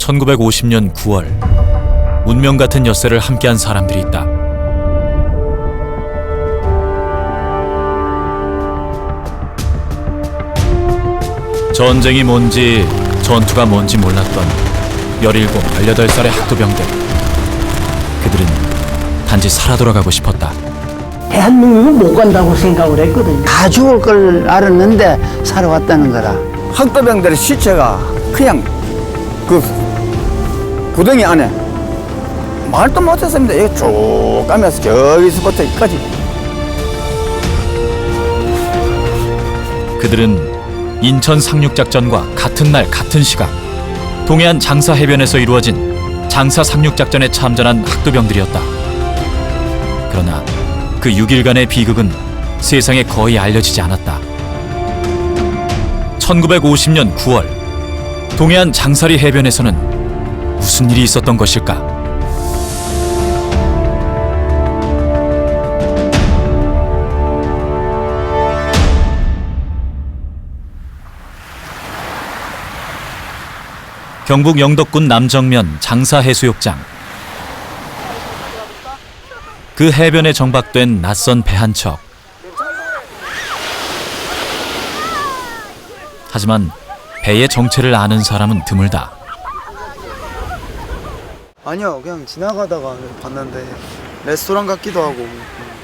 1950년 9월, 운명 같은 엿새를 함께한 사람들이 있다. 전쟁이 뭔지 전투가 뭔지 몰랐던 17, 18살의 학도병들. 그들은 단지 살아 돌아가고 싶었다. 대한민국은 못 간다고 생각을 했거든요. 다 죽을 걸 알았는데 살아왔다는 거라. 학도병들의 시체가 그냥 그 구덩이 안에 말도 못했습니다. 이거 쭉 가면서 저기서부터 여기까지. 그들은 인천 상륙작전과 같은 날 같은 시각 동해안 장사 해변에서 이루어진 장사 상륙작전에 참전한 학도병들이었다. 그러나 그 6일간의 비극은 세상에 거의 알려지지 않았다. 1950년 9월, 동해안 장사리 해변에서는 무슨 일이 있었던 것일까? 경북 영덕군 남정면 장사해수욕장. 그 해변에 정박된 낯선 배 한 척. 하지만 배의 정체를 아는 사람은 드물다. 아니요, 그냥 지나가다가 봤는데 레스토랑 같기도 하고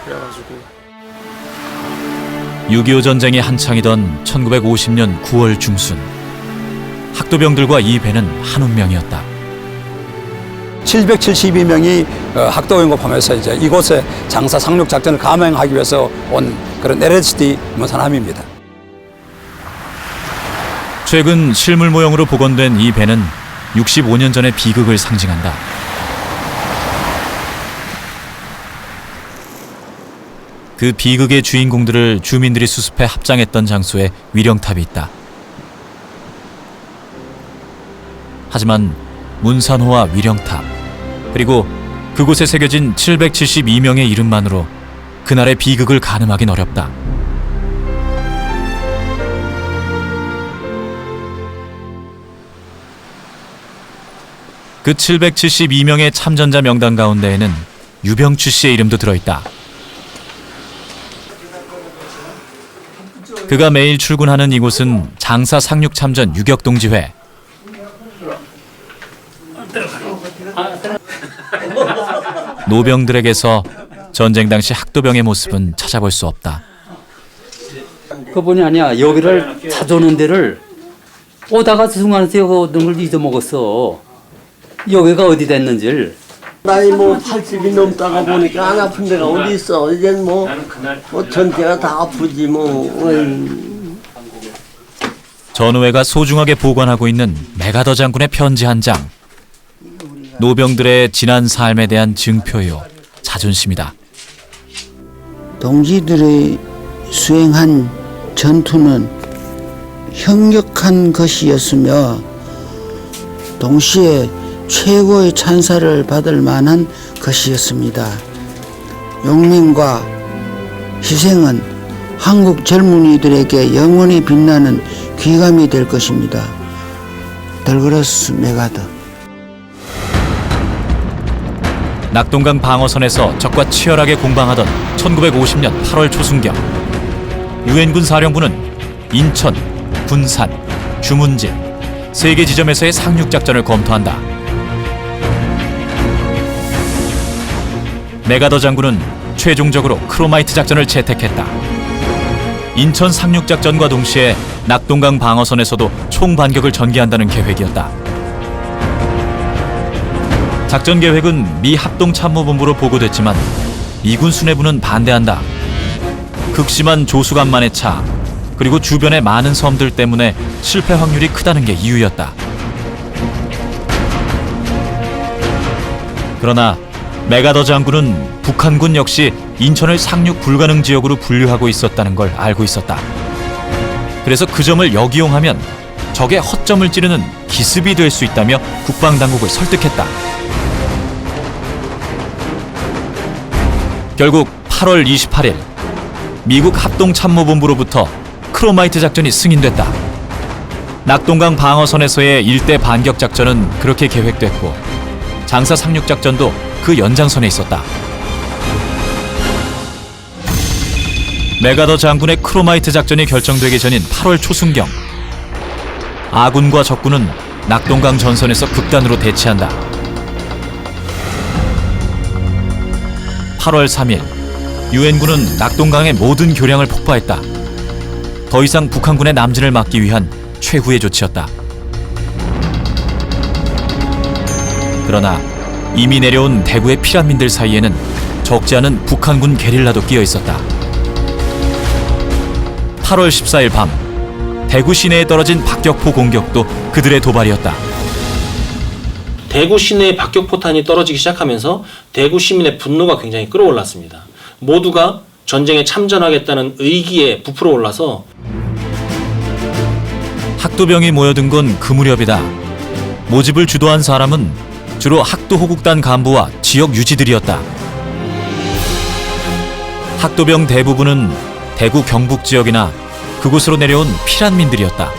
그래가지고. 6.25 전쟁이 한창이던 1950년 9월 중순, 학도병들과 이 배는 한 운명이었다. 772명이 학도병과 포함해서 이제 이곳에 장사 상륙 작전을 감행하기 위해서 온 그런 LHD 사람입니다. 최근 실물 모형으로 복원된 이 배는 65년 전의 비극을 상징한다. 그 비극의 주인공들을 주민들이 수습해 합장했던 장소에 위령탑이 있다. 하지만 문산호와 위령탑, 그리고 그곳에 새겨진 772명의 이름만으로 그날의 비극을 가늠하긴 어렵다. 그 772명의 참전자 명단 가운데에는 유병추 씨의 이름도 들어있다. 그가 매일 출근하는 이곳은 장사 상륙참전 유격동지회. 노병들에게서 전쟁 당시 학도병의 모습은 찾아볼 수 없다. 그분이 아니야. 여기를 찾아오는 데를 오다가 중간에서 여기 오는 걸 잊어먹었어. 여기가 어디 됐는지를. 나이 뭐 80이 넘다가 보니까 안 아픈 데가 어디 있어. 이젠 뭐 전체가 다 아프지 뭐. 전우회가 소중하게 보관하고 있는 메가더 장군의 편지 한 장. 노병들의 지난 삶에 대한 증표요, 자존심이다. 동지들의 수행한 전투는 혁력한 것이었으며 동시에 최고의 찬사를 받을 만한 것이었습니다. 용맹과 희생은 한국 젊은이들에게 영원히 빛나는 귀감이 될 것입니다. 덜그러스 메가더. 낙동강 방어선에서 적과 치열하게 공방하던 1950년 8월 초순경, 유엔군 사령부는 인천, 군산, 주문진 세 개 지점에서의 상륙작전을 검토한다. 메가더 장군은 최종적으로 크로마이트 작전을 채택했다. 인천 상륙작전과 동시에 낙동강 방어선에서도 총반격을 전개한다는 계획이었다. 작전 계획은 미 합동참모본부로 보고됐지만 미군 수뇌부는 반대한다. 극심한 조수간만의 차, 그리고 주변의 많은 섬들 때문에 실패 확률이 크다는 게 이유였다. 그러나 메가더 장군은 북한군 역시 인천을 상륙 불가능 지역으로 분류하고 있었다는 걸 알고 있었다. 그래서 그 점을 역이용하면 적의 허점을 찌르는 기습이 될 수 있다며 국방당국을 설득했다. 결국 8월 28일 미국 합동참모본부로부터 크로마이트 작전이 승인됐다. 낙동강 방어선에서의 일대 반격 작전은 그렇게 계획됐고 장사 상륙 작전도 그 연장선에 있었다. 메가더 장군의 크로마이트 작전이 결정되기 전인 8월 초순경, 아군과 적군은 낙동강 전선에서 극단으로 대치한다. 8월 3일, 유엔군은 낙동강의 모든 교량을 폭파했다. 더 이상 북한군의 남진을 막기 위한 최후의 조치였다. 그러나 이미 내려온 대구의 피란민들 사이에는 적지 않은 북한군 게릴라도 끼어 있었다. 8월 14일 밤, 대구 시내에 떨어진 박격포 공격도 그들의 도발이었다. 대구 시내에 박격포탄이 떨어지기 시작하면서 대구 시민의 분노가 굉장히 끌어올랐습니다. 모두가 전쟁에 참전하겠다는 의기에 부풀어 올라서 학도병이 모여든 건 그 무렵이다. 모집을 주도한 사람은 주로 학도호국단 간부와 지역 유지들이었다. 학도병 대부분은 대구 경북 지역이나 그곳으로 내려온 피란민들이었다.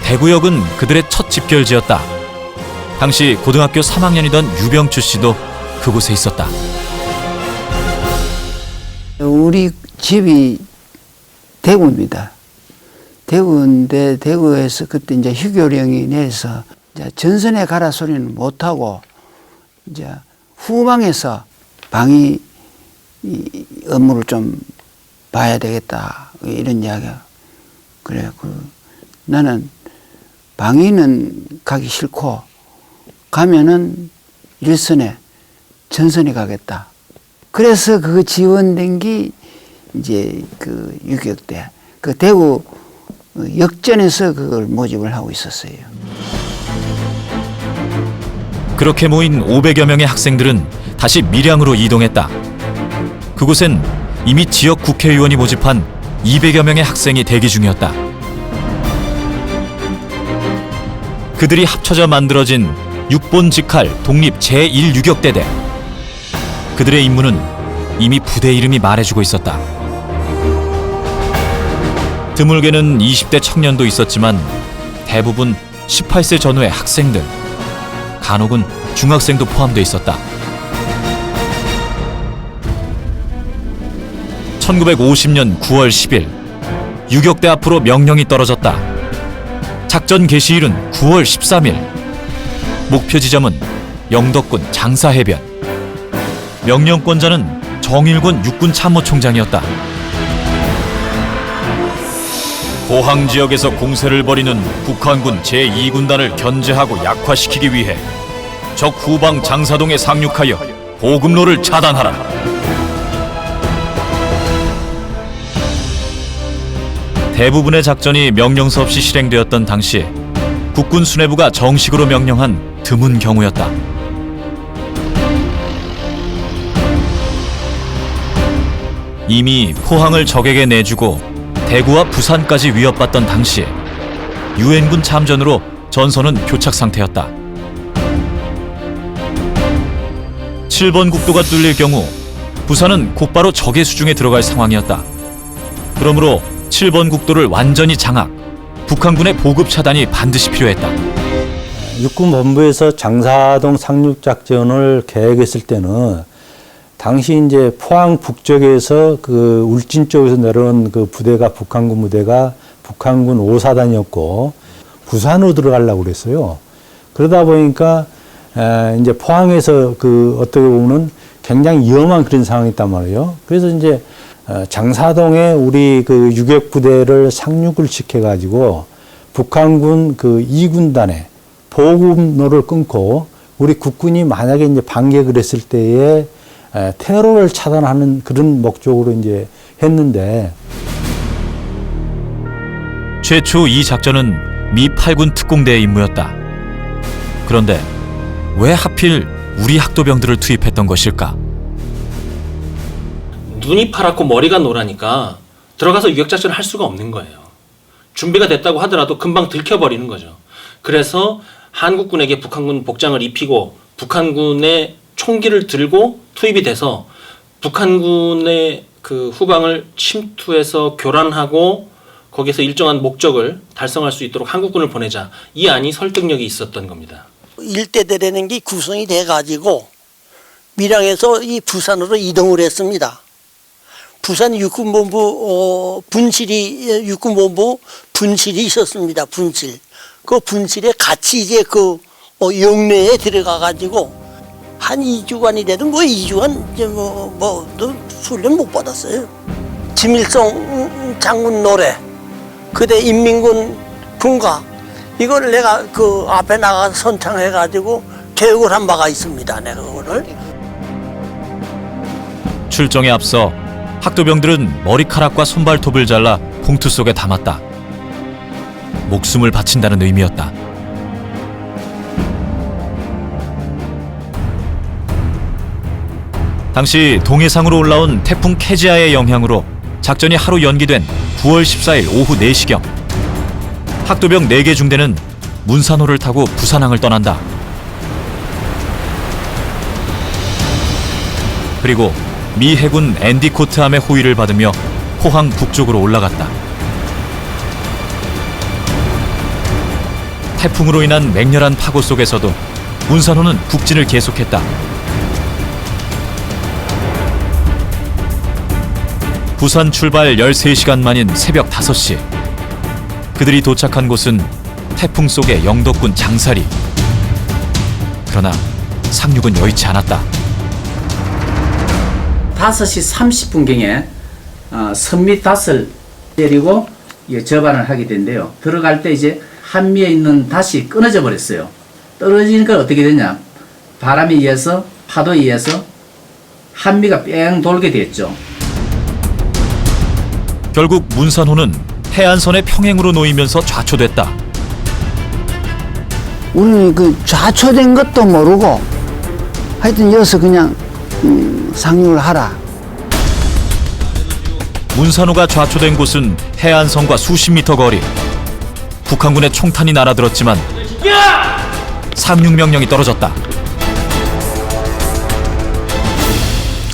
대구역은 그들의 첫 집결지였다. 당시 고등학교 3학년이던 유병추 씨도 그곳에 있었다. 우리 집이 대구입니다. 대구인데 대구에서 그때 이제 휴교령이 내서 이제 전선에 가라 소리는 못 하고 이제 후방에서 방위 업무를 좀 봐야 되겠다 이런 이야기야. 그래 나는 방위는 가기 싫고 가면은 일선에 전선에 가겠다. 그래서 그 지원된 게 이제 그 유격대 그 대구 역전에서 그걸 모집을 하고 있었어요. 그렇게 모인 500여 명의 학생들은 다시 밀양으로 이동했다. 그곳엔 이미 지역 국회의원이 모집한 200여 명의 학생이 대기 중이었다. 그들이 합쳐져 만들어진 6본 직할 독립 제1유격대대. 그들의 임무는 이미 부대 이름이 말해주고 있었다. 드물게는 20대 청년도 있었지만 대부분 18세 전후의 학생들, 간혹은 중학생도 포함되어 있었다. 1950년 9월 10일, 유격대 앞으로 명령이 떨어졌다. 작전 개시일은 9월 13일. 목표 지점은 영덕군 장사해변. 명령권자는 정일군 육군 참모총장이었다. 포항 지역에서 공세를 벌이는 북한군 제2군단을 견제하고 약화시키기 위해 적 후방 장사동에 상륙하여 보급로를 차단하라. 대부분의 작전이 명령서 없이 실행되었던 당시 국군 수뇌부가 정식으로 명령한 드문 경우였다. 이미 포항을 적에게 내주고 대구와 부산까지 위협받던 당시에 유엔군 참전으로 전선은 교착 상태였다. 7번 국도가 뚫릴 경우 부산은 곧바로 적의 수중에 들어갈 상황이었다. 그러므로 7번 국도를 완전히 장악, 북한군의 보급 차단이 반드시 필요했다. 육군본부에서 장사동 상륙작전을 계획했을 때는 당시 이제 포항 북쪽에서 그 울진 쪽에서 내려온 그 부대가 북한군 부대가 북한군 5사단이었고 부산으로 들어가려고 그랬어요. 그러다 보니까 이제 포항에서 그 어떻게 보면 굉장히 위험한 그런 상황이었단 말이에요. 그래서 이제 장사동에 우리 그 유격 부대를 상륙을 시켜가지고 북한군 그 2군단에 보급로를 끊고 우리 국군이 만약에 이제 반격을 했을 때에 테러를 차단하는 그런 목적으로 이제 했는데 최초 이 작전은 미 8군 특공대의 임무였다. 그런데 왜 하필 우리 학도병들을 투입했던 것일까? 눈이 파랗고 머리가 노라니까 들어가서 유격작전을 할 수가 없는 거예요. 준비가 됐다고 하더라도 금방 들켜버리는 거죠. 그래서 한국군에게 북한군 복장을 입히고 북한군의 총기를 들고 투입이 돼서 북한군의 그 후방을 침투해서 교란하고 거기서 일정한 목적을 달성할 수 있도록 한국군을 보내자. 이 안이 설득력이 있었던 겁니다. 일대대라는 게 구성이 돼가지고 밀양에서 이 부산으로 이동을 했습니다. 부산 육군본부 분실이 육군본부 분실이 있었습니다. 분실. 그 분실에 같이 이제 그 영내에 들어가가지고 한 2주간이라도 뭐 2주간 이제 또 훈련 못 받았어요. 김일성 장군 노래, 그대 인민군 군가 이걸 내가 그 앞에 나가서 선창해가지고 교육을 한 바가 있습니다. 내가 그거를. 출정에 앞서 학도병들은 머리카락과 손발톱을 잘라 봉투 속에 담았다. 목숨을 바친다는 의미였다. 당시 동해상으로 올라온 태풍 케지아의 영향으로 작전이 하루 연기된 9월 14일 오후 4시경 학도병 4개 중대는 문산호를 타고 부산항을 떠난다. 그리고 미 해군 앤디코트함의 호위를 받으며 포항 북쪽으로 올라갔다. 태풍으로 인한 맹렬한 파고 속에서도 문산호는 북진을 계속했다. 부산 출발 13시간 만인 새벽 5시. 그들이 도착한 곳은 태풍 속의 영덕군 장사리. 그러나 상륙은 여의치 않았다. 5시 30분경에 선미 닷을 때리고 접안을 하게 된대요. 들어갈 때 이제 한미에 있는 닷이 끊어져 버렸어요. 떨어지니까 어떻게 되냐? 바람에 의해서, 파도에 의해서 한미가 뺑 돌게 됐죠. 결국 문산호는 해안선의 평행으로 놓이면서 좌초됐다. 우리는 그 좌초된 것도 모르고 하여튼 여기서 그냥 상륙을 하라. 문산호가 좌초된 곳은 해안선과 수십 미터 거리. 북한군의 총탄이 날아들었지만 상륙 명령이 떨어졌다.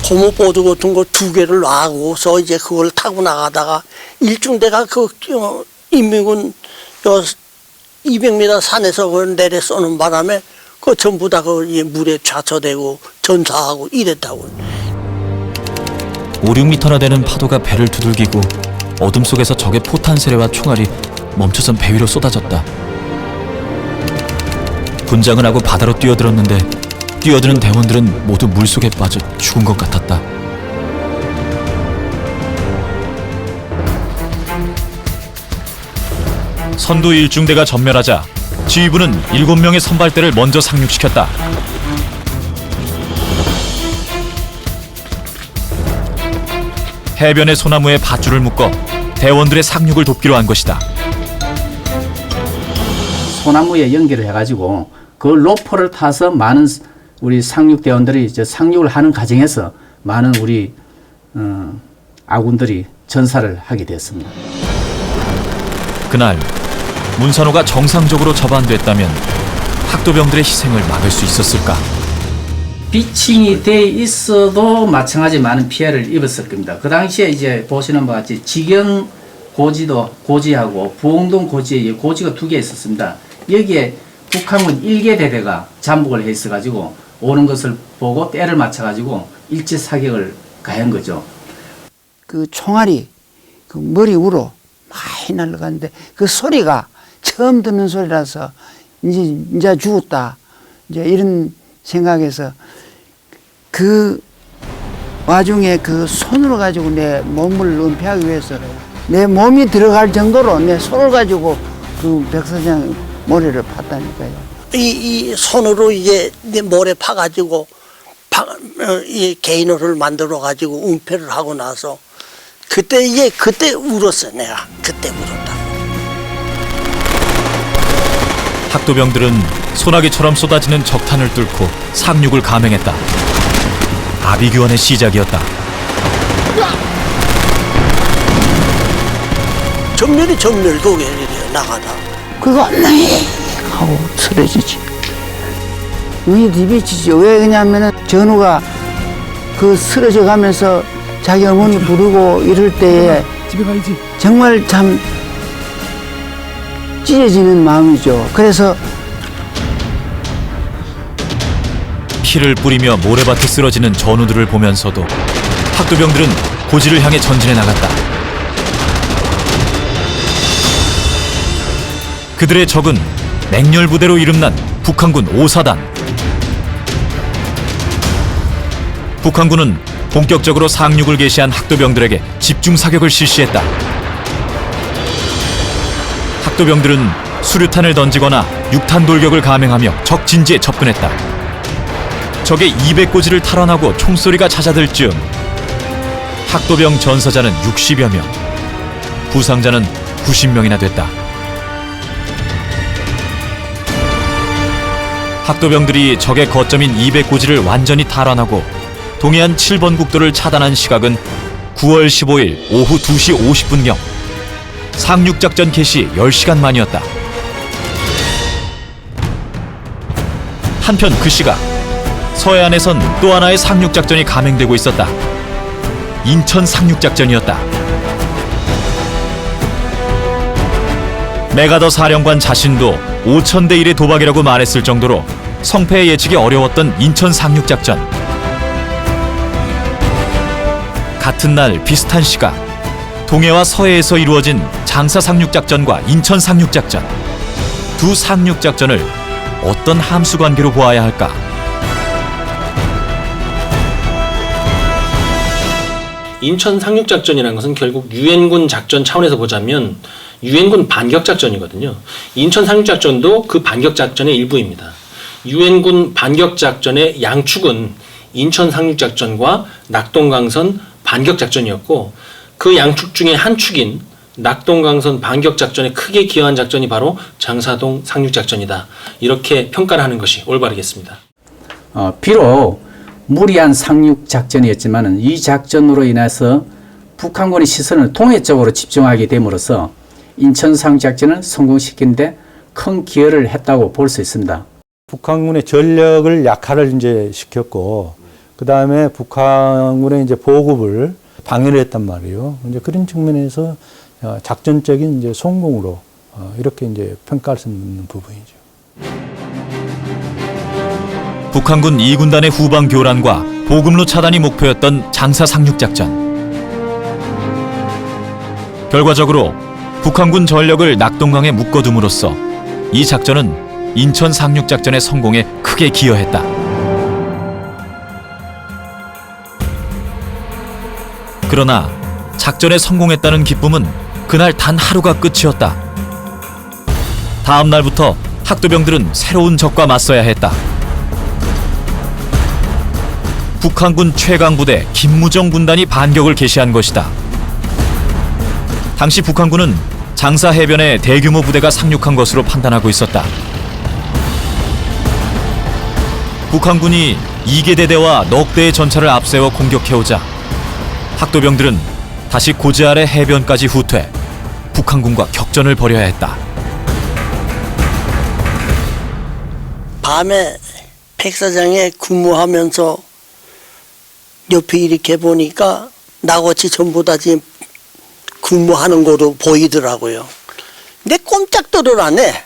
고무보드 같은 거 2개를 놔고서 이제 그걸 타고 나가다가 일중대가 그 인민군 200m 산에서 그걸 내려 쏘는 바람에 그 전부 다 그 물에 좌초되고 전사하고 이랬다고. 5, 6미터나 되는 파도가 배를 두들기고 어둠 속에서 적의 포탄 세례와 총알이 멈춰선 배 위로 쏟아졌다. 분장을 하고 바다로 뛰어들었는데 뛰어드는 대원들은 모두 물속에 빠져 죽은 것 같았다. 선두 1중대가 전멸하자 지휘부는 7명의 선발대를 먼저 상륙시켰다. 해변의 소나무에 밧줄을 묶어 대원들의 상륙을 돕기로 한 것이다. 소나무에 연결을 해가지고 그 로퍼를 타서 많은 우리 상륙대원들이 이제 상륙을 하는 과정에서 많은 우리 아군들이 전사를 하게 됐습니다. 그날 문산호가 정상적으로 접안됐다면 학도병들의 희생을 막을 수 있었을까? 비칭이 돼 있어도 마찬가지 많은 피해를 입었을 겁니다. 그 당시에 이제 보시는 바와 같이 지경 고지하고 부엉동 고지에 고지가 2개 있었습니다. 여기에 북한군 1개 대대가 잠복을 해 있어가지고 오는 것을 보고 때를 맞춰가지고 일제 사격을 가한 거죠. 그 총알이 그 머리 위로 많이 날아가는데 그 소리가 처음 듣는 소리라서 이제 죽었다. 이제 이런 생각에서 그 와중에 그 손으로 가지고 내 몸을 은폐하기 위해서 내 몸이 들어갈 정도로 내 손을 가지고 그 백사장 모래를 팠다니까요. 이 손으로 이제 내 모래 파가지고 이 개인호를 만들어가지고 은폐를 하고 나서 그때 울었어. 내가 그때 울었다. 학도병들은 소나기처럼 쏟아지는 적탄을 뚫고 상륙을 감행했다. 아비규환의 시작이었다. 전멸이 그게 나가다. 그거 엉덩이 하고 쓰러지지. 눈이 디비치죠. 왜 그러냐면은 전우가 그 쓰러져 가면서 자기 어머니 부르고 이럴 때에 정말 참 찢어지는 마음이죠. 그래서 피를 뿌리며 모래밭에 쓰러지는 전우들을 보면서도 학도병들은 고지를 향해 전진해 나갔다. 그들의 적은 맹렬부대로 이름난 북한군 5사단. 북한군은 본격적으로 상륙을 개시한 학도병들에게 집중 사격을 실시했다. 학도병들은 수류탄을 던지거나 육탄 돌격을 감행하며 적 진지에 접근했다. 적의 200고지를 탈환하고 총소리가 잦아들 즈음 학도병 전사자는 60여 명, 부상자는 90명이나 됐다. 학도병들이 적의 거점인 200고지를 완전히 탈환하고 동해안 7번 국도를 차단한 시각은 9월 15일 오후 2시 50분경. 상륙작전 개시 10시간 만이었다. 한편 그 시각 서해안에선 또 하나의 상륙작전이 감행되고 있었다. 인천 상륙작전이었다. 메가더 사령관 자신도 5,000대 1의 도박이라고 말했을 정도로 성패의 예측이 어려웠던 인천 상륙작전. 같은 날 비슷한 시각 동해와 서해에서 이루어진 장사 상륙작전과 인천 상륙작전. 두 상륙작전을 어떤 함수관계로 보아야 할까? 인천 상륙작전이라는 것은 결국 유엔군 작전 차원에서 보자면 유엔군 반격작전이거든요. 인천 상륙작전도 그 반격작전의 일부입니다. 유엔군 반격작전의 양축은 인천 상륙작전과 낙동강선 반격작전이었고 그 양축 중에 한 축인 낙동강선 반격작전에 크게 기여한 작전이 바로 장사동 상륙작전이다. 이렇게 평가를 하는 것이 올바르겠습니다. 비록 무리한 상륙작전이었지만 이 작전으로 인해서 북한군의 시선을 동해 쪽으로 집중하게 됨으로써 인천 상륙작전을 성공시키는 데 큰 기여를 했다고 볼 수 있습니다. 북한군의 전력을 약화를 이제 시켰고, 그 다음에 북한군의 이제 보급을 방해를 했단 말이에요. 이제 그런 측면에서 작전적인 이제 성공으로 이렇게 이제 평가할 수 있는 부분이죠. 북한군 2군단의 후방 교란과 보급로 차단이 목표였던 장사 상륙작전. 결과적으로 북한군 전력을 낙동강에 묶어둠으로써 이 작전은 인천 상륙작전의 성공에 크게 기여했다. 그러나 작전에 성공했다는 기쁨은 그날 단 하루가 끝이었다. 다음 날부터 학도병들은 새로운 적과 맞서야 했다. 북한군 최강부대 김무정 군단이 반격을 개시한 것이다. 당시 북한군은 장사 해변에 대규모 부대가 상륙한 것으로 판단하고 있었다. 북한군이 2개대대와 넉 대의 전차를 앞세워 공격해오자 학도병들은 다시 고지 아래 해변까지 후퇴, 북한군과 격전을 벌여야 했다. 밤에 백사장에 근무하면서 옆에 이렇게 보니까 나같이 전부 다 지금 근무하는 거로 보이더라고요. 근데 꼼짝도를 안 해.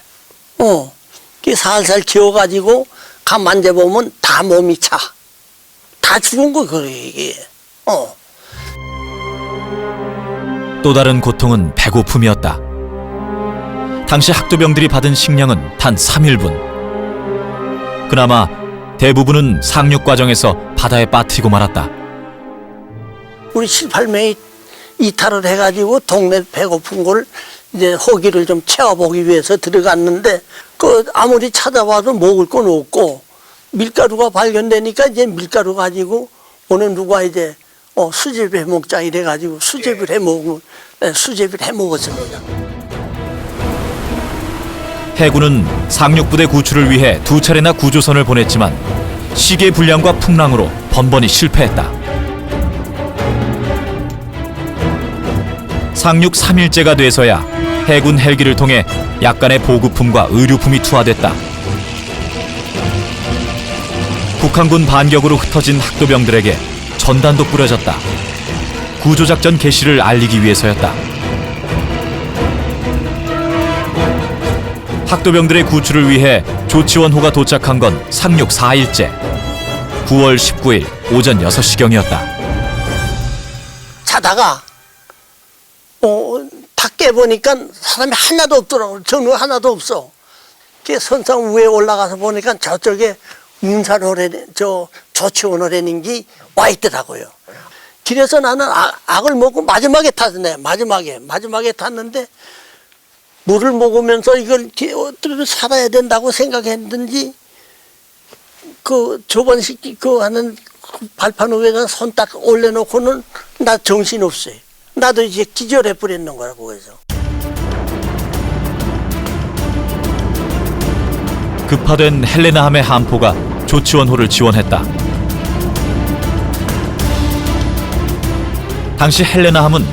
살살 지어가지고 가만 만져보면 다 몸이 차. 다 죽은 거 그래 이게. 또 다른 고통은 배고픔이었다. 당시 학도병들이 받은 식량은 단 3일분. 그나마 대부분은 상륙 과정에서 바다에 빠뜨리고 말았다. 우리 7, 8명이 이탈을 해가지고 동네 배고픈 걸 이제 허기를 좀 채워보기 위해서 들어갔는데 아무리 찾아봐도 먹을 건 없고 밀가루가 발견되니까 이제 밀가루 가지고 오늘 누가 이제 수제비 해 먹자 이래가지고 수제비를 해 먹었습니다. 해군은 상륙부대 구출을 위해 2차례나 구조선을 보냈지만 시계 불량과 풍랑으로 번번이 실패했다. 상륙 3일째가 돼서야 해군 헬기를 통해 약간의 보급품과 의료품이 투하됐다. 북한군 반격으로 흩어진 학도병들에게 전단도 뿌려졌다. 구조작전 개시를 알리기 위해서였다. 학도병들의 구출을 위해 조치원호가 도착한 건 상륙 4일째 9월 19일 오전 6시경이었다. 자다가 밖에 보니까 사람이 하나도 없더라고요. 전우 하나도 없어. 선상 위에 올라가서 보니까 저쪽에 조치원호라는 게 와 있더라고요. 길에서 나는 악을 먹고 마지막에 탔네. 마지막에 탔는데 물을 먹으면서 이걸 어떻게 살아야 된다고 생각했는지 저번식 하는 발판 위에다 손 딱 올려놓고는 나 정신 없어요. 나도 이제 기절해 버렸는 거라고 해서. 급파된 헬레나함의 함포가 조치원호를 지원했다. 당시 헬레나함은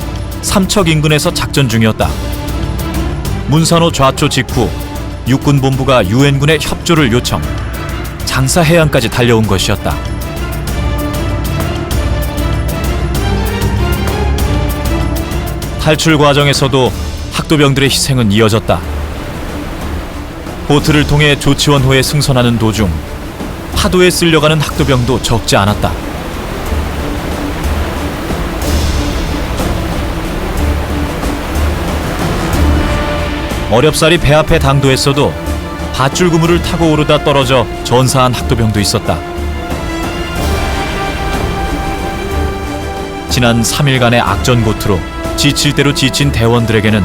삼척 인근에서 작전 중이었다. 문산호 좌초 직후 육군본부가 유엔군의 협조를 요청, 장사 해안까지 달려온 것이었다. 탈출 과정에서도 학도병들의 희생은 이어졌다. 보트를 통해 조치원호에 승선하는 도중 파도에 쓸려가는 학도병도 적지 않았다. 어렵사리 배 앞에 당도했어도 밧줄 그물을 타고 오르다 떨어져 전사한 학도병도 있었다. 지난 3일간의 악전고투로 지칠 대로 지친 대원들에게는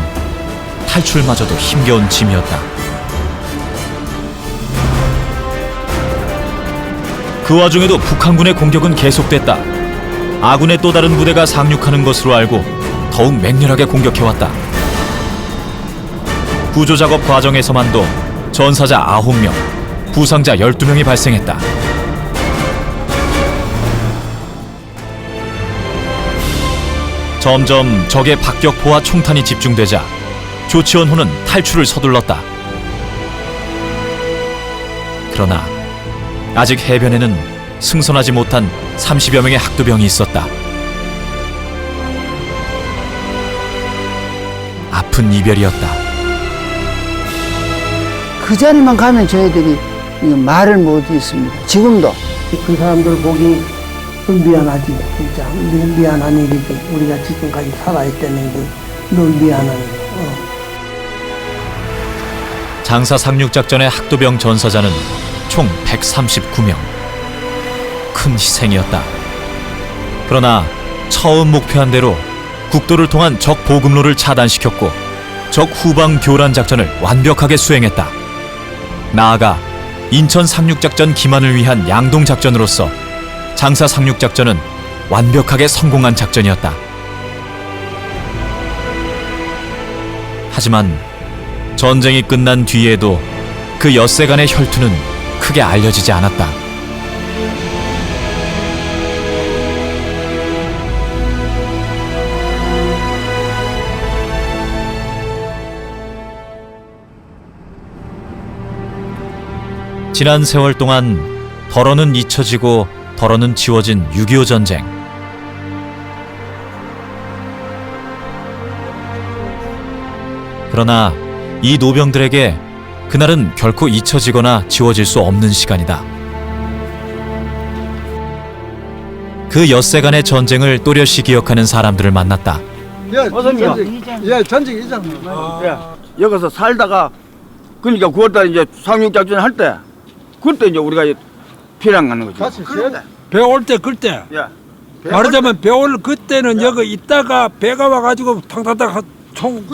탈출마저도 힘겨운 짐이었다. 그 와중에도 북한군의 공격은 계속됐다. 아군의 또 다른 부대가 상륙하는 것으로 알고 더욱 맹렬하게 공격해왔다. 구조작업 과정에서만도 전사자 9명, 부상자 12명이 발생했다. 점점 적의 박격포와 총탄이 집중되자 조치원호는 탈출을 서둘렀다. 그러나 아직 해변에는 승선하지 못한 30여 명의 학도병이 있었다. 아픈 이별이었다. 그 자리만 가면 저희들이 말을 못 했습니다. 지금도. 그 사람들 보기 미안하지. 진짜 미안한 일이지. 우리가 지금까지 살아있다는 게 늘 미안한 거. 장사 상륙작전의 학도병 전사자는 총 139명. 큰 희생이었다. 그러나 처음 목표한 대로 국도를 통한 적 보급로를 차단시켰고 적 후방 교란 작전을 완벽하게 수행했다. 나아가 인천 상륙작전 기만을 위한 양동작전으로서 장사 상륙작전은 완벽하게 성공한 작전이었다. 하지만 전쟁이 끝난 뒤에도 그 엿새간의 혈투는 크게 알려지지 않았다. 지난 세월 동안 덜어는 잊혀지고 덜어는 지워진 6.25 전쟁. 그러나 이 노병들에게 그날은 결코 잊혀지거나 지워질 수 없는 시간이다. 그 엿새간의 전쟁을 또렷이 기억하는 사람들을 만났다. 전직 이장. 여기서 살다가 그러니까 9월달 이제 상륙작전 할 때 그때 이제 우리가 피난 가는 거죠. 배 올 때 그때. 말하자면 배 올 그때는 여기 있다가 배가 와가지고 탕탕탕 총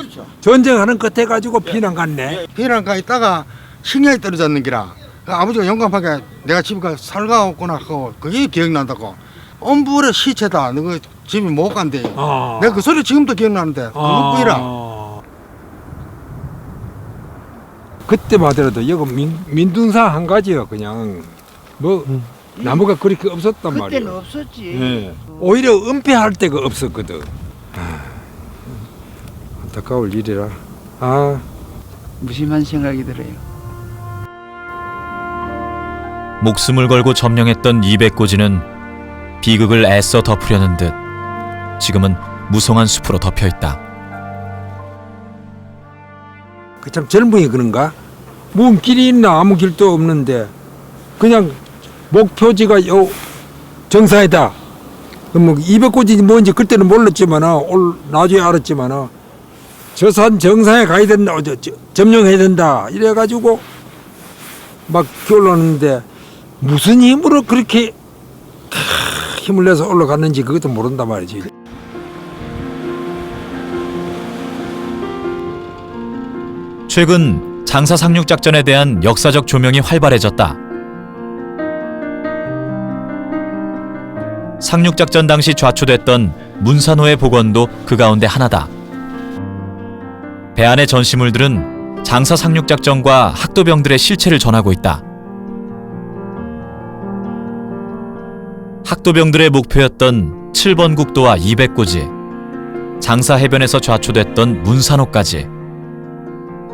전쟁하는 끝에 가지고 피난 갔네. 피난 가 있다가 식량이 떨어졌는 기라. 아버지가 영감하게 내가 집에 가 살가 없구나 하고 그게 기억난다고. 엄부의 시체다. 너가 집에 못 간대. 내가 그 소리 지금도 기억나는데 그거 꾸이라. 그때만 하더라도 여기 민둥사 한 가지요. 그냥 뭐 나무가 그렇게 없었단 말이에요. 그때는 없었지. 네. 오히려 은폐할 데가 없었거든. 안타까울 일이라. 무심한 생각이 들어요. 목숨을 걸고 점령했던 200고지는 비극을 애써 덮으려는 듯 지금은 무성한 숲으로 덮여 있다. 그 참 젊은이 그런가? 뭔 길이 있나? 아무 길도 없는데 그냥 목표지가 요 정사이다. 뭐 200고지 뭔지 그때는 몰랐지만 나중에 알았지만 저 산 정상에 가야 된다, 점령해야 된다 이래가지고 막 올라오는데 무슨 힘으로 그렇게 힘을 내서 올라갔는지 그것도 모른단 말이지. 최근 장사 상륙작전에 대한 역사적 조명이 활발해졌다. 상륙작전 당시 좌초됐던 문산호의 복원도 그 가운데 하나다. 배 안의 전시물들은 장사 상륙작전과 학도병들의 실체를 전하고 있다. 학도병들의 목표였던 7번 국도와 200고지, 장사 해변에서 좌초됐던 문산호까지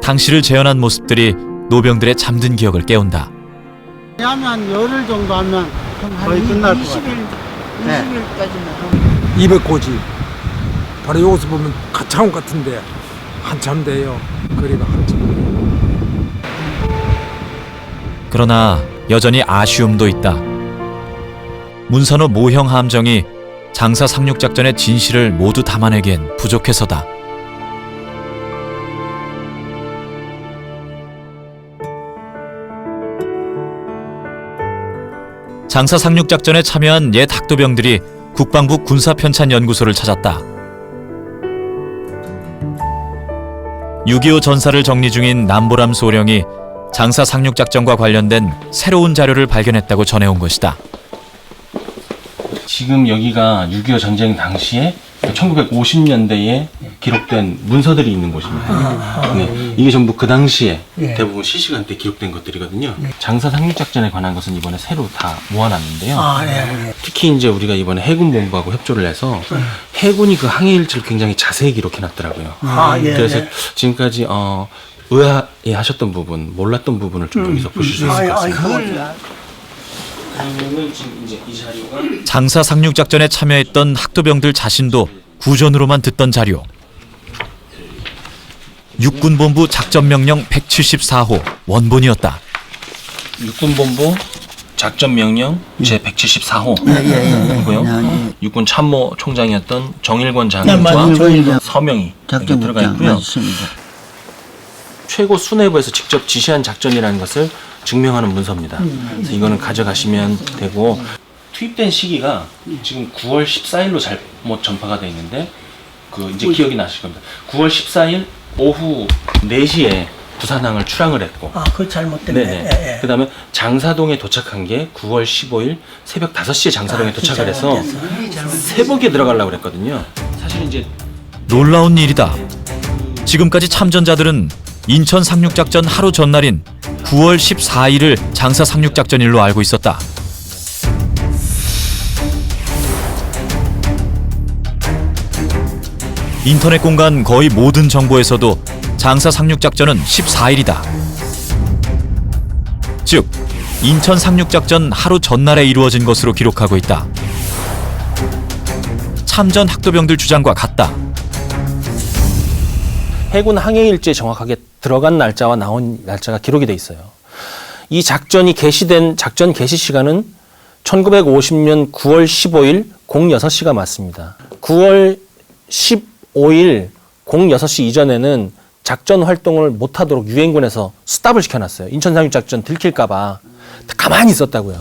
당시를 재현한 모습들이 노병들의 잠든 기억을 깨운다. 하면 열흘 정도 하면 거의 끝날 것 같아요. 20일까지는 200고지 바로 여기서 보면 가차원 같은데 한참 돼요. 거리가 한참. 그러나 여전히 아쉬움도 있다. 문산호 모형 함정이 장사 상륙작전의 진실을 모두 담아내기엔 부족해서다. 장사 상륙작전에 참여한 옛 학도병들이 국방부 군사편찬연구소를 찾았다. 6.25 전사를 정리 중인 남보람 소령이 장사 상륙작전과 관련된 새로운 자료를 발견했다고 전해온 것이다. 지금 여기가 6.25 전쟁 당시에 1950년대에 기록된 문서들이 있는 곳입니다. 네, 이게 전부 그 당시에 대부분 실시간때 기록된 것들이거든요. 장사 상륙작전에 관한 것은 이번에 새로 다 모아놨는데요. 특히 이제 우리가 이번에 해군본부하고 협조를 해서 해군이 그 항해 일지를 굉장히 자세히 기록해놨더라고요. 그래서 지금까지 의아해하셨던 부분, 몰랐던 부분을 좀 여기서 보실 수 있을 것 같습니다. 그러면은 지금 이제 이 자료가 장사 상륙작전에 참여했던 학도병들 자신도 구전으로만 듣던 자료. 육군본부 작전명령 174호 원본이었다. 육군본부 작전명령 제174호고요. 육군 참모 총장이었던 정일권 장관과 서명이 들어가 있고요. 최고 수뇌부에서 직접 지시한 작전이라는 것을 증명하는 문서입니다. 그래서 이거는 가져가시면 되고, 투입된 시기가 지금 9월 14일로 잘못 전파가 돼 있는데 그 이제 기억이 나실 겁니다. 9월 14일 오후 4시에 부산항을 출항을 했고, 그거 잘못됐네. 네네. 그다음에 장사동에 도착한 게 9월 15일 새벽 5시에 장사동에 도착을 해서 새벽에 들어가려고 그랬거든요. 사실 이제 놀라운 일이다. 지금까지 참전자들은 인천 상륙작전 하루 전날인 9월 14일을 장사 상륙작전일로 알고 있었다. 인터넷 공간 거의 모든 정보에서도 장사 상륙작전은 14일이다. 즉, 인천 상륙작전 하루 전날에 이루어진 것으로 기록하고 있다. 참전 학도병들 주장과 같다. 해군 항해 일지에 정확하게 들어간 날짜와 나온 날짜가 기록이 돼 있어요. 이 작전이 개시된 작전 개시 시간은 1950년 9월 15일 06시가 맞습니다. 9월 15일 06시 이전에는 작전 활동을 못하도록 유엔군에서 스탑을 시켜놨어요. 인천 상륙작전 들킬까 봐 가만히 있었다고요.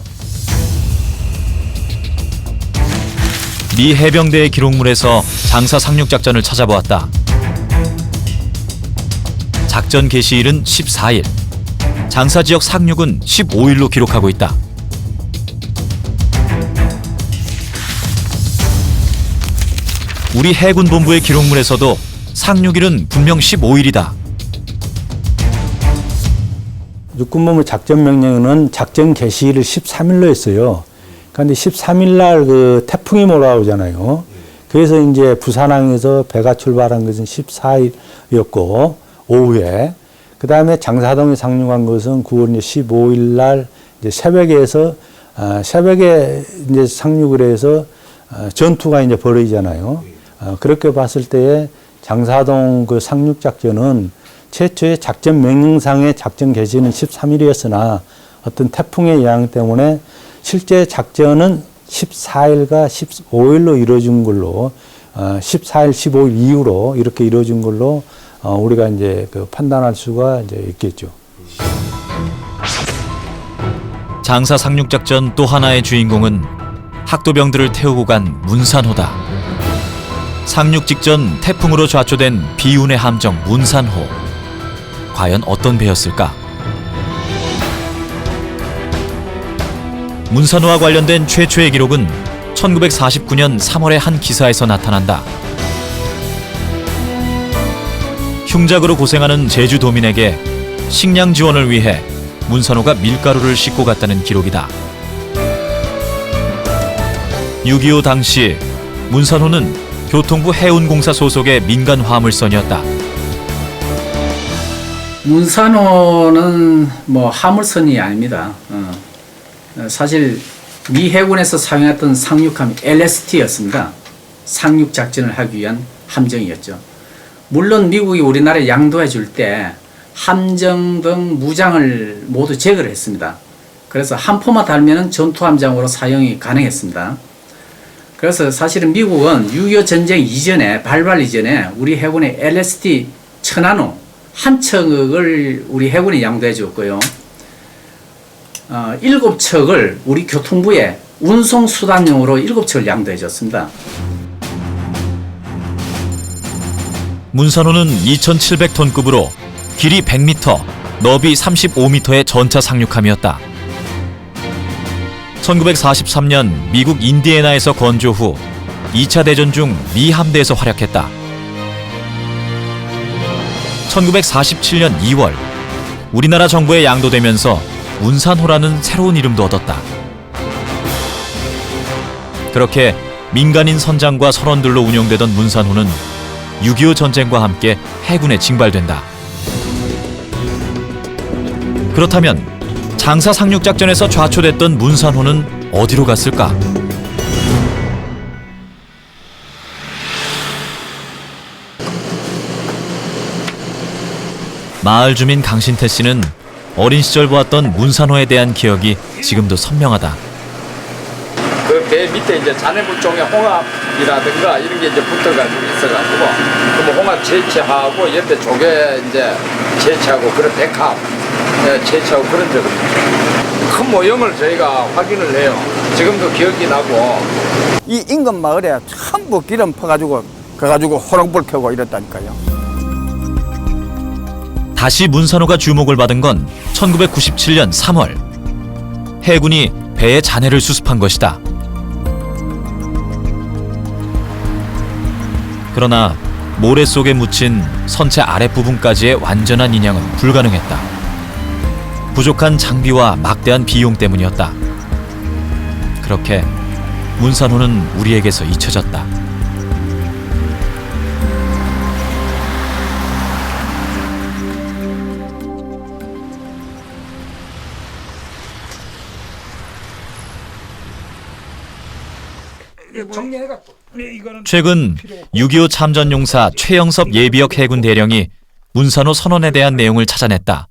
미 해병대의 기록물에서 장사 상륙작전을 찾아보았다. 작전 개시일은 14일, 장사 지역 상륙은 15일로 기록하고 있다. 우리 해군 본부의 기록물에서도 상륙일은 분명 15일이다. 육군본부 작전명령은 작전 개시일을 13일로 했어요. 그런데 13일 날 그 태풍이 몰아오잖아요. 그래서 이제 부산항에서 배가 출발한 것은 14일이었고, 오후에. 그 다음에 장사동에 상륙한 것은 9월 15일 날 이제 새벽에 이제 상륙을 해서 전투가 이제 벌어지잖아요. 그렇게 봤을 때에 장사동 그 상륙작전은 최초의 작전 명령상의 작전 개시는 13일이었으나 어떤 태풍의 영향 때문에 실제 작전은 14일과 15일로 이루어진 걸로 14일, 15일 이후로 이렇게 이루어진 걸로 우리가 이제 그 판단할 수가 이제 있겠죠. 장사 상륙작전 또 하나의 주인공은 학도병들을 태우고 간 문산호다. 상륙 직전 태풍으로 좌초된 비운의 함정 문산호. 과연 어떤 배였을까? 문산호와 관련된 최초의 기록은 1949년 3월의 한 기사에서 나타난다. 흉작으로 고생하는 제주도민에게 식량 지원을 위해 문산호가 밀가루를 싣고 갔다는 기록이다. 6.25 당시 문산호는 교통부 해운공사 소속의 민간 화물선이었다. 문산호는 뭐 화물선이 아닙니다. 사실 미 해군에서 사용했던 상륙함 LST였습니다. 상륙 작전을 하기 위한 함정이었죠. 물론 미국이 우리나라에 양도해 줄 때 함정 등 무장을 모두 제거를 했습니다. 그래서 한 포만 달면은 전투함정으로 사용이 가능했습니다. 그래서 사실은 미국은 6.25 전쟁 이전에, 발발 이전에 우리 해군의 LST 천안호 한 척을 우리 해군에 양도해 줬고요. 7척을 우리 교통부에 운송수단용으로 7척을 양도해 줬습니다. 문산호는 2,700톤급으로 길이 100m, 너비 35m의 전차 상륙함이었다. 1943년 미국 인디애나에서 건조 후 2차 대전 중 미 함대에서 활약했다. 1947년 2월 우리나라 정부에 양도되면서 문산호라는 새로운 이름도 얻었다. 그렇게 민간인 선장과 선원들로 운영되던 문산호는 6.25 전쟁과 함께 해군에 징발된다. 그렇다면 장사 상륙작전에서 좌초됐던 문산호는 어디로 갔을까? 마을 주민 강신태 씨는 어린 시절 보았던 문산호에 대한 기억이 지금도 선명하다. 그 배 밑에 이제 잔해물종의 홍합이라든가 이런 게 이제 붙어가지고 있어가지고 그럼 홍합 채취하고 옆에 조개 이제 채취하고 그런 백합 채취하고 그런 적은 있죠. 큰 모형을 저희가 확인을 해요. 지금도 기억이 나고. 이 인근 마을에 전부 기름 퍼가지고 가가지고 호롱불 켜고 이랬다니까요. 다시 문산호가 주목을 받은 건 1997년 3월. 해군이 배의 잔해를 수습한 것이다. 그러나 모래 속에 묻힌 선체 아랫부분까지의 완전한 인양은 불가능했다. 부족한 장비와 막대한 비용 때문이었다. 그렇게 문산호는 우리에게서 잊혀졌다. 최근 6.25 참전용사 최영섭 예비역 해군 대령이 문산호 선언에 대한 내용을 찾아냈다.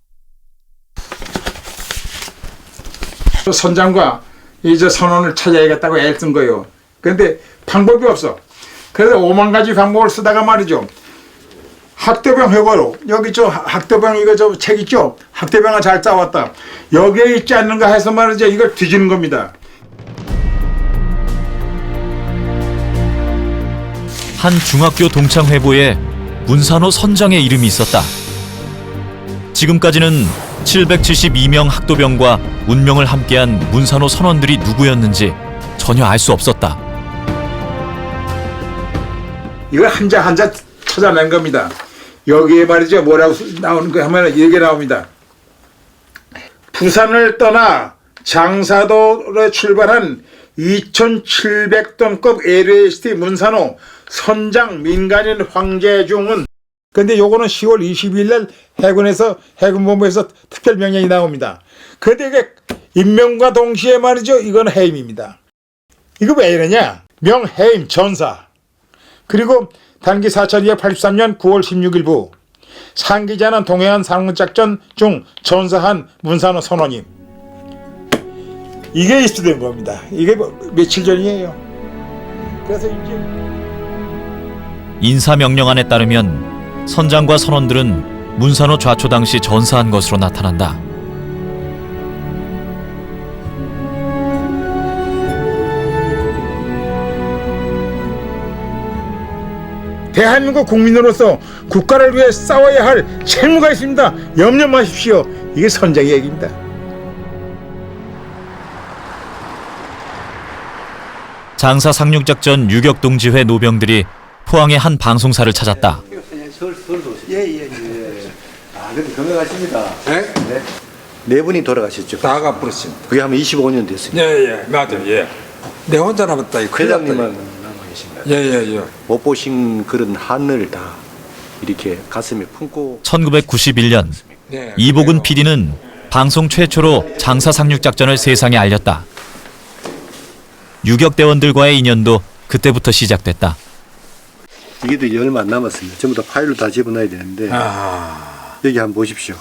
선장과 이제 선원을 찾아야겠다고 애쓴 거예요. 그런데 방법이 없어. 그래서 5만 가지 방법을 쓰다가 말이죠. 학대병 회고로 여기 저 학대병 이거 저 책 있죠. 학대병을 잘 짜왔다. 여기에 있지 않는가 해서 말이죠. 이걸 뒤지는 겁니다. 한 중학교 동창 회보에 문산호 선장의 이름이 있었다. 지금까지는 772명 학도병과 운명을 함께한 문산호 선원들이 누구였는지 전혀 알 수 없었다. 이걸 한자 한자 찾아낸 겁니다. 여기에 말이죠. 뭐라고 나오는 거 하면 이렇게 나옵니다. 부산을 떠나 장사도로 출발한 2,700톤급 LST 문산호 선장 민간인 황재중은 근데 요거는 10월 22일 날 해군에서 해군본부에서 특별 명령이 나옵니다. 근데 이게 임명과 동시에 말이죠. 이건 해임입니다. 이거 왜 이러냐? 명해임 전사. 그리고 단기 4283년 9월 16일부 상기지 않은 동해안 상륙작전 중 전사한 문산호 선원님. 이게 입수된 겁니다. 이게 며칠 전이에요. 그래서 이제 인사명령안에 따르면 선장과 선원들은 문산호 좌초 당시 전사한 것으로 나타난다. 대한민국 국민으로서 국가를 위해 싸워야 할 책무가 있습니다. 염려 마십시오. 이게 선장의 얘기입니다. 장사 상륙작전 유격동지회 노병들이 포항의 한 방송사를 찾았다. 예예예. 아 근데 건강하십니다. 네? 네 분이 돌아가셨죠. 다 가버렸습니다. 그게 한 25년 됐습니다. 예예 맞아요. 예. 내 혼자 남았다. 이 큰일 났다. 회장님은 남아 계신가요? 예예예. 못 보신 그런 한을 다 이렇게 가슴에 품고. 1991년 네, 이복은 PD는 방송 최초로 장사 상륙작전을 세상에 알렸다. 유격대원들과의 인연도 그때부터 시작됐다. 이게 또 얼마 안 남았습니다. 전부 다 파일로 다 집어넣어야 되는데 여기 한번 보십시오.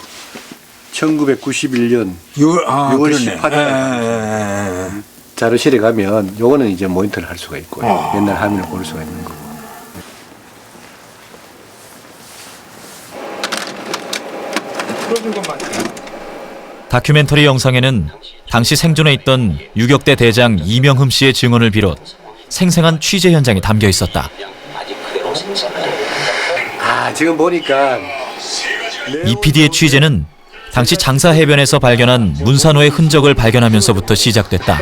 1991년 6월 18일 자료실에 가면 요거는 이제 모니터를 할 수가 있고요. 옛날 화면을 볼 수가 있는 거고. 다큐멘터리 영상에는 당시 생존해 있던 유격대 대장 이명흠 씨의 증언을 비롯 생생한 취재 현장이 담겨 있었다. 지금 보니까 이 PD의 취재는 당시 장사 해변에서 발견한 문산호의 흔적을 발견하면서부터 시작됐다.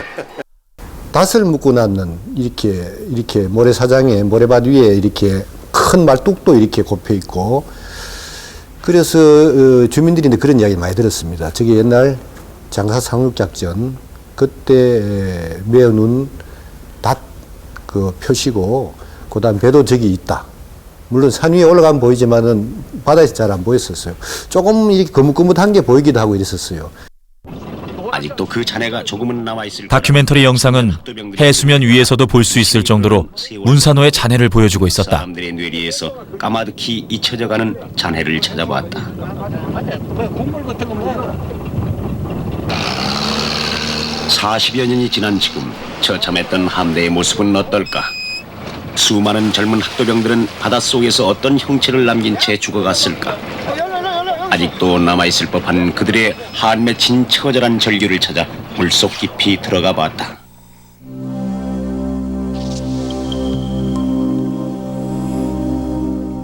닷을 묶고 낳는 이렇게 모래사장에 모래밭 위에 이렇게 큰 말뚝도 이렇게 굽혀 있고 그래서 주민들이 그런 이야기 많이 들었습니다. 저게 옛날 장사 상륙작전 그때 메어놓은 닷 그 표시고 그다음 배도 저기 있다. 물론 산 위에 올라가면 보이지만은 바다에서 잘 안 보였었어요. 조금 이렇게 거뭇거뭇한 게 보이기도 하고 이랬었어요. 아직도 그 잔해가 조금은 남아있을 다큐멘터리 영상은 해수면 위에서도 볼 수 있을 정도로 문산호의 잔해를 보여주고 있었다. 사람들의 뇌리에서 까마득히 잊혀져가는 잔해를 찾아보았다. 40여 년이 지난 지금 처참했던 함대의 모습은 어떨까? 수많은 젊은 학도병들은 바닷속에서 어떤 형체를 남긴 채 죽어갔을까? 아직도 남아있을 법한 그들의 한 맺힌 처절한 절규를 찾아 물속 깊이 들어가 봤다.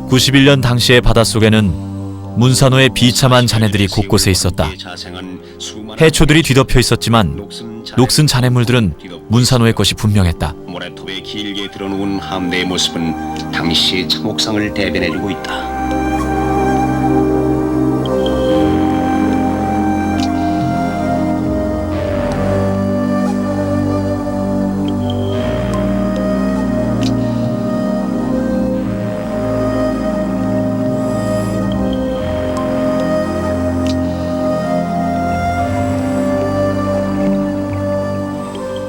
(91년) 당시의 바닷속에는 문산호의 비참한 잔해들이 곳곳에 있었다. 해초들이 뒤덮여 있었지만 녹슨 잔해물들은 문산호의 것이 분명했다. 모래톱에 길게 드러누운 함대의 모습은 당시의 참혹상을 대변해주고 있다.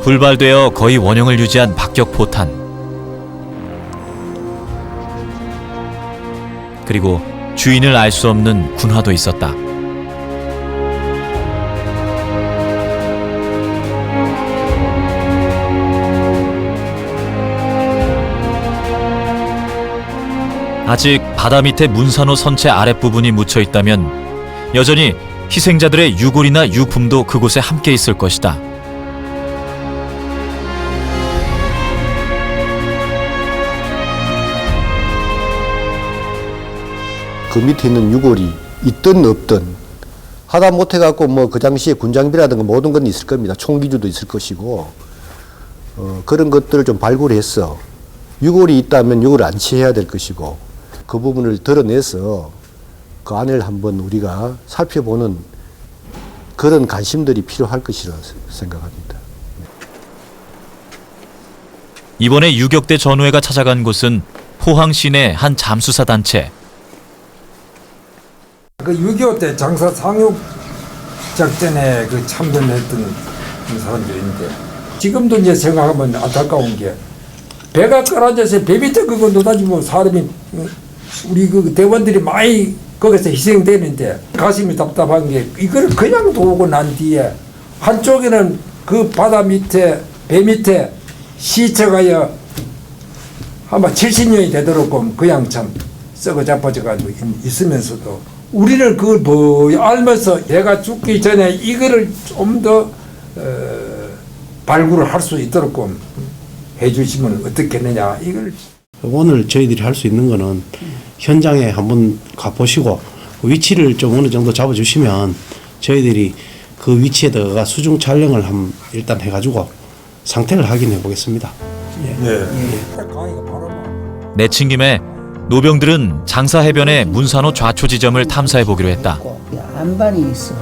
불발되어 거의 원형을 유지한 박격 포탄. 그리고 주인을 알 수 없는 군화도 있었다. 아직 바다 밑에 문산호 선체 아랫부분이 묻혀 있다면 여전히 희생자들의 유골이나 유품도 그곳에 함께 있을 것이다. 그 밑에 있는 유골이 있든 없든 하다 못해갖고 뭐 그 당시에 군장비라든가 모든 건 있을 겁니다. 총기주도 있을 것이고 그런 것들을 좀 발굴해서 유골이 있다면 유골을 안치해야 될 것이고 그 부분을 드러내서 그 안을 한번 우리가 살펴보는 그런 관심들이 필요할 것이라 생각합니다. 이번에 유격대 전우회가 찾아간 곳은 포항 시내 한 잠수사 단체. 그 6.25 때 장사 상륙 작전에 그 참전했던 사람들인데 지금도 이제 생각하면 안타까운 게 배가 깔아져서 배 밑에 그거 놓아주면 사람이 우리 그 대원들이 많이 거기서 희생되는데 가슴이 답답한 게 이걸 그냥 도고 난 뒤에 한쪽에는 그 바다 밑에 배 밑에 시체가요 아마 70년이 되도록 그냥 참 썩어 자빠져 가지고 있으면서도 우리는 그걸 뭐 알면서 얘가 죽기 전에 이거를 좀 더 발굴을 할 수 있도록 해주시면 어떻겠느냐 이걸. 오늘 저희들이 할 수 있는 거는 현장에 한번 가보시고 위치를 좀 어느 정도 잡아주시면 저희들이 그 위치에다가 수중 촬영을 일단 해가지고 상태를 확인해 보겠습니다. 예. 내친 김에 노병들은 장사 해변의 문산호 좌초 지점을 탐사해 보기로 했다. 안반이 있어.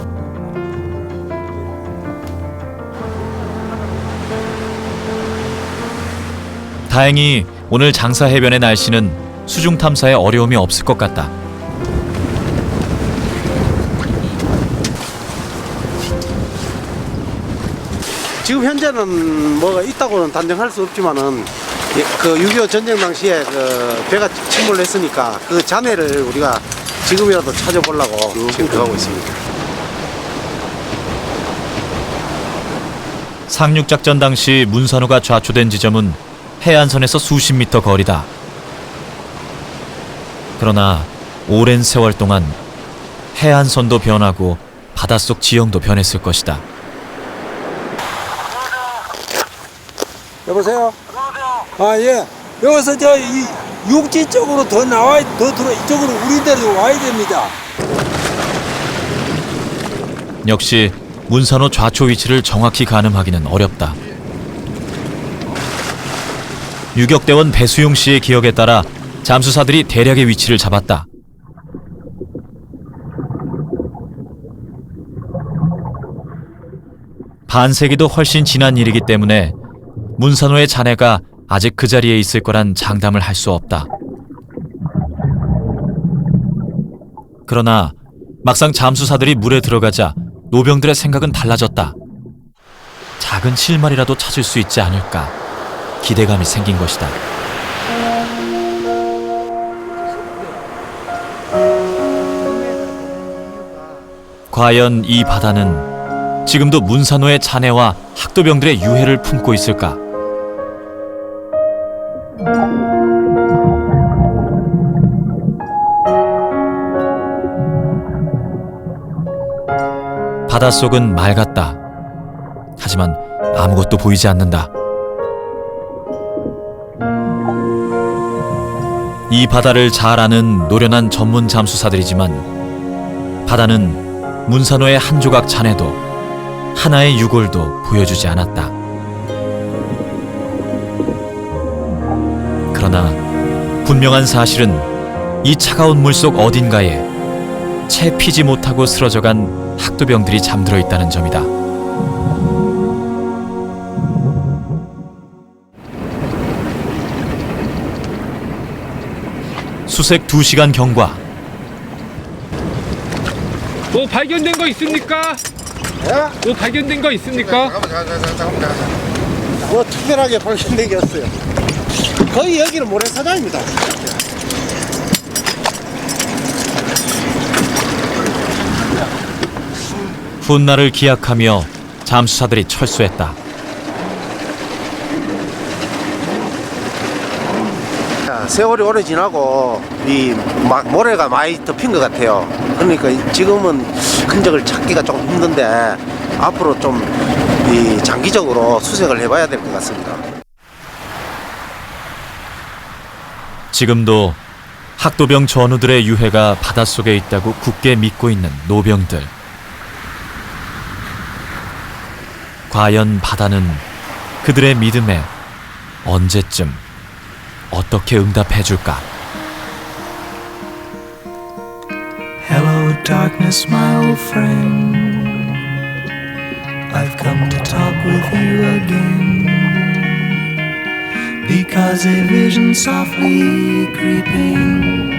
다행히 오늘 장사 해변의 날씨는 수중 탐사에 어려움이 없을 것 같다. 지금 현재는 뭐가 있다고는 단정할 수 없지만은 그 6.25 전쟁 당시에 그 배가 침몰했으니까 그 잔해를 우리가 지금이라도 찾아보려고 지금 들어가고 있습니다. 상륙작전 당시 문산호가 좌초된 지점은 해안선에서 수십 미터 거리다. 그러나 오랜 세월 동안 해안선도 변하고 바닷속 지형도 변했을 것이다. 여보세요? 아, 예. 여기서 이 육지 쪽으로 더 들어 이쪽으로 우리대로 와야 됩니다. 역시 문산호 좌초 위치를 정확히 가늠하기는 어렵다. 유격대원 배수용 씨의 기억에 따라 잠수사들이 대략의 위치를 잡았다. 반세기도 훨씬 지난 일이기 때문에 문산호의 잔해가 아직 그 자리에 있을 거란 장담을 할 수 없다. 그러나 막상 잠수사들이 물에 들어가자 노병들의 생각은 달라졌다. 작은 실마리라도 찾을 수 있지 않을까 기대감이 생긴 것이다. 과연 이 바다는 지금도 문산호의 잔해와 학도병들의 유해를 품고 있을까? 바닷속은 맑았다. 하지만 아무것도 보이지 않는다. 이 바다를 잘 아는 노련한 전문 잠수사들이지만 바다는 문산호의 한 조각 잔해도 하나의 유골도 보여주지 않았다. 그러나 분명한 사실은 이 차가운 물속 어딘가에 채 피지 못하고 쓰러져간 학도병들이 잠들어 있다는 점이다. 수색 2시간 경과. 뭐 발견된 거 있습니까? 뭐 발견된 거 있습니까? 잠깐만. 뭐 특별하게 발견된 게 없어요. 거의 여기는 모래사장입니다. 훗날을 기약하며 잠수사들이 철수했다. 세월이 오래 지나고 이 모래가 많이 덮인 것 같아요. 그러니까 지금은 흔적을 찾기가 조금 힘든데 앞으로 좀 이 장기적으로 수색을 해봐야 될 것 같습니다. 지금도 학도병 전우들의 유해가 바닷속에 있다고 굳게 믿고 있는 노병들. 과연 바다는 그들의 믿음에 언제쯤 어떻게 응답해줄까? Hello darkness my old friend, I've come to talk with you again, because a vision softly creeping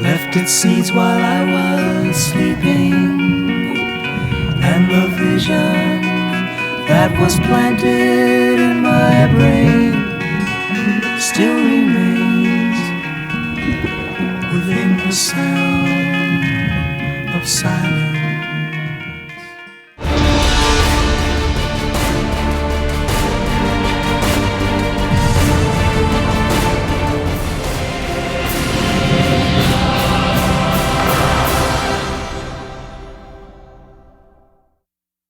left its seeds while I was sleeping, and the vision that was planted in my brain still remains within the sound of silence.